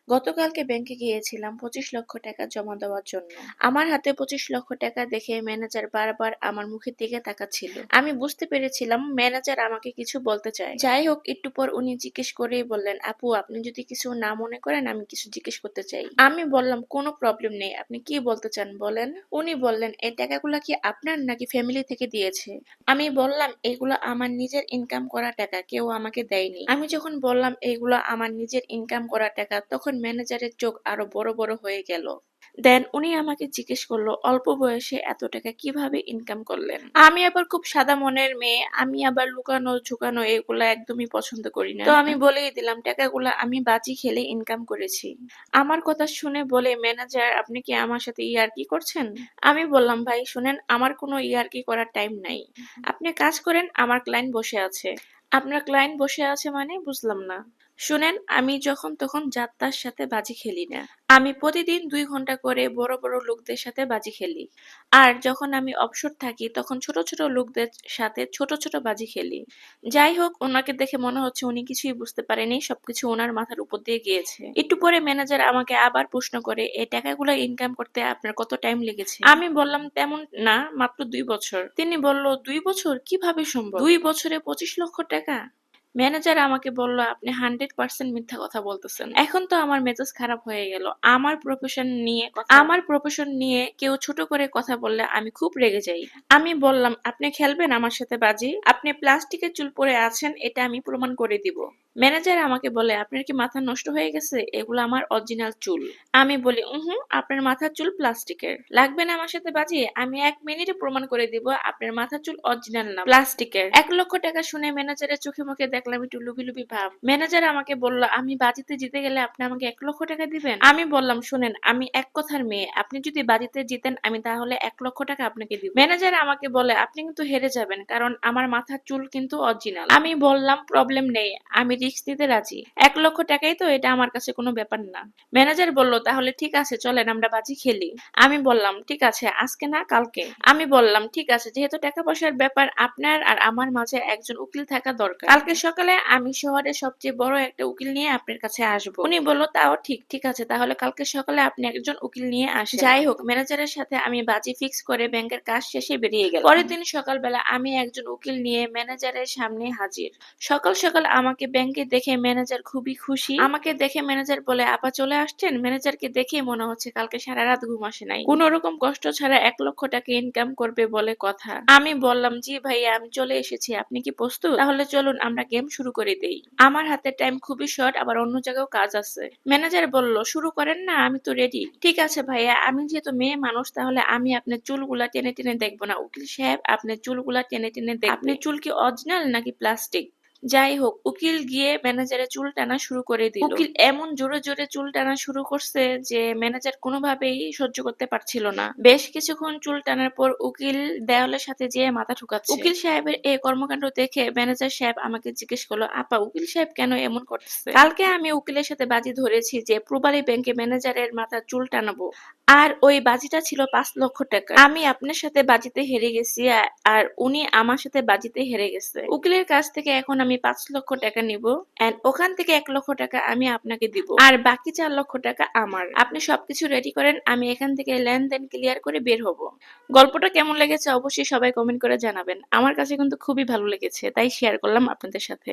গতকালকে ব্যাংকে গিয়েছিলাম 25 লক্ষ টাকা জমা দেওয়ার জন্য। আমার হাতে 25 লক্ষ টাকা দেখে ম্যানেজার বারবার আমার মুখের দিকে তাকাচ্ছিল। আমি বুঝতে পেরেছিলাম ম্যানেজার আমাকে কিছু বলতে চায়। যাই হোক, একটু পর উনি জিজ্ঞেস করেই বললেন, আপু আপনি যদি কিছু না মনে করেন আমি কিছু জিজ্ঞেস করতে চাই। আমি বললাম, কোনো প্রবলেম নেই, আপনি কি বলতে চান বলেন। উনি বললেন, এই টাকাগুলা কি আপনার নাকি ফ্যামিলি থেকে দিয়েছে? আমি বললাম, এগুলো আমার নিজের ইনকাম করা টাকা, কেউ আমাকে দেয়নি। আমি যখন বললাম এগুলো আমার নিজের ইনকাম করা টাকা, তখন ম্যানেজারের চোখ আরো বড় বড় হয়ে গেল। দেন উনি আমাকে জিজ্ঞেস করলো, অল্প বয়সে এত টাকা কিভাবে ইনকাম করলেন। আমি আবার খুব সাদা মনের মেয়ে, আমি আবার লুকানো ঝুকানো এগুলা একদমই পছন্দ করি না। তো আমি বলেই দিলাম, টাকাগুলা আমি বাজি খেলে ইনকাম করেছি। আমার কথা শুনে বলে, ম্যানেজার আপনি কি আমার সাথে ইয়ার্কি করছেন? আমি বললাম, ভাই শুনেন, আমার কোনো ইয়ার্কি করার টাইম নাই। আপনি কাজ করেন, আমার ক্লায়েন্ট বসে আছে। আপনার ক্লায়েন্ট বসে আছে মানে বুঝলাম না। শুনেন, আমি যখন তখন যাত্রার সাথে বাজি খেলি না। আমি প্রতিদিন 2 ঘন্টা করে বড় বড় লোকদের সাথে বাজি খেলি। আর যখন আমি অবসর থাকি তখন ছোট ছোট লোকদের সাথে ছোট ছোট বাজি খেলি। যাই হোক, ওনাকে দেখে মনে হচ্ছে উনি কিছুই বুঝতে পারেনি, সবকিছু ওনার মাথার উপর দিয়ে গিয়েছে। একটু পরে ম্যানেজার আমাকে আবার প্রশ্ন করে, এই টাকাগুলো ইনকাম করতে আপনার কত টাইম লেগেছে? আমি বললাম, তেমন না, মাত্র 2 বছর। তিনি বলল, 2 বছর কিভাবে সম্ভব? 2 বছরে 25 লক্ষ টাকা? ম্যানেজার আমাকে বলল, আপনি 100% মিথ্যা কথা বলতেছেন। এখন তো আমার মেজাজ খারাপ হয়ে গেল। আমার প্রফেশন নিয়ে কেউ ছোট করে কথা বললে আমি খুব রেগে যাই। আমি বললাম, আপনি খেলবেন আমার সাথে বাজি? আপনি প্লাস্টিকের চুল পরে আছেন, এটা আমি প্রমাণ করে দিব। ম্যানেজার আমাকে বলে, আপনার কি মাথা নষ্ট হয়ে গেছে? এগুলো আমার অরিজিনাল চুল। আমি বলি, আপনার মাথার চুল প্লাস্টিকের। লাগবে না আমার সাথে বাজি? আমি 1 মিনিটে প্রমাণ করে দিব আপনার মাথার চুল অরিজিনাল না প্লাস্টিকের। 1 লক্ষ টাকা শুনে ম্যানেজারের চোখে মুখে দেখলাম একটু লুবি লুবি ভাব। ম্যানেজার আমাকে বলল, আমি বাজিতে জিতে গেলে আপনি আমাকে 1 লক্ষ টাকা দিবেন? আমি বললাম, শুনেন, আমি এক কথার মেয়ে, আপনি যদি বাজিতে জিতেন আমি তাহলে 1 লক্ষ টাকা আপনাকে দিব। ম্যানেজার আমাকে বলে, আপনি কিন্তু হেরে যাবেন, কারণ আমার মাথার চুল কিন্তু অরিজিনাল। আমি বললাম, প্রবলেম নেই, আমি রিস্ক নিতে রাজি। 1 লক্ষ টাকাই তো, এটা আমার কাছে কোনো ব্যাপার না। ম্যানেজার বলল, তাহলে ঠিক আছে, চলেন আমরা বাজি খেলি। আমি বললাম, ঠিক আছে, আজকে না কালকে। আমি বললাম, ঠিক আছে, যেহেতু টাকা পয়সার ব্যাপার, আপনার আর আমার মাঝে একজন উকিল থাকা দরকার। কালকে সকালে আমি শহরের সবচেয়ে বড় একটা উকিল নিয়ে আপনার কাছে আসবো। উনি বলল, তাও ঠিক আছে, তাহলে কালকে সকালে আপনি একজন উকিল নিয়ে আসেন। যাই হোক, ম্যানেজারের সাথে আমি বাজি ফিক্স করে ব্যাংকের কাজ শেষে বেরিয়ে গেলাম। পরের দিন সকালবেলা আমি একজন উকিল নিয়ে ম্যানেজারের সামনে হাজির। সকাল সকাল আমাকে ব্যাংকে দেখে ম্যানেজার খুবই খুশি। আমাকে দেখে ম্যানেজার বলে, আপা চলে আসছেন? ম্যানেজারকে দেখে মনে হচ্ছে কালকে সারা রাত ঘুম আসে নাই। কোন রকম কষ্ট ছাড়া 1 লক্ষ টাকা ইনকাম করবে বলে কথা। আমি বললাম, জি ভাইয়া, আমি চলে এসেছি, আপনি কি প্রস্তুত? তাহলে চলুন আমরা গেম শুরু করে দেই। আমার হাতে টাইম খুবই শর্ট, আবার অন্য জায়গায় কাজ আছে। ম্যানেজার বলল, শুরু করেন না, আমি তো রেডি। ঠিক আছে ভাইয়া, আমি যেহেতু মেয়ে মানুষ, তাহলে আমি আপনার চুলগুলা টেনে টেনে দেখবো না। উকিল সাহেব আপনার চুলগুলা টেনে টেনে দেখবে। আপনার চুল কি অরিজিনাল নাকি প্লাস্টিক? যাই হোক, উকিল গিয়ে ম্যানেজারের চুল টানা শুরু করে দিল। উকিল এমন জোরে জোরে চুল টানা শুরু করছে যে ম্যানেজার কোনোভাবেই সহ্য করতে পারছিল না। বেশ কিছুক্ষণ চুল টানার পর উকিল দেওয়ালের সাথে যেয়ে মাথা ঠুকাচ্ছে। উকিল সাহেবের এই কর্মকাণ্ড দেখে ম্যানেজার সাহেব আমাকে জিজ্ঞেস করলো, আপা উকিল সাহেব কেন এমন করতেছে? কালকে আমি উকিলের সাথে বাজি ধরেছি যে প্রবালী ব্যাংকে ম্যানেজারের মাথার চুল টানাবো, আর ওই বাজিটা ছিল 5 লক্ষ টাকা। আমি আপনার সাথে বাজিতে হেরে গেছি, আর উনি আমার সাথে বাজিতে হেরে গেছে। উকিলের কাছ থেকে এখন আমি 5 লক্ষ টাকা নিব, এন্ড ওখান থেকে 1 লক্ষ টাকা আমি আপনাকে দিব, আর বাকি 4 লক্ষ টাকা আমার। আপনি সবকিছু রেডি করেন, আমি এখান থেকে লেনদেন ক্লিয়ার করে বের হব। গল্পটা কেমন লেগেছে অবশ্যই সবাই কমেন্ট করে জানাবেন। আমার কাছে কিন্তু খুবই ভালো লেগেছে, তাই শেয়ার করলাম আপনাদের সাথে।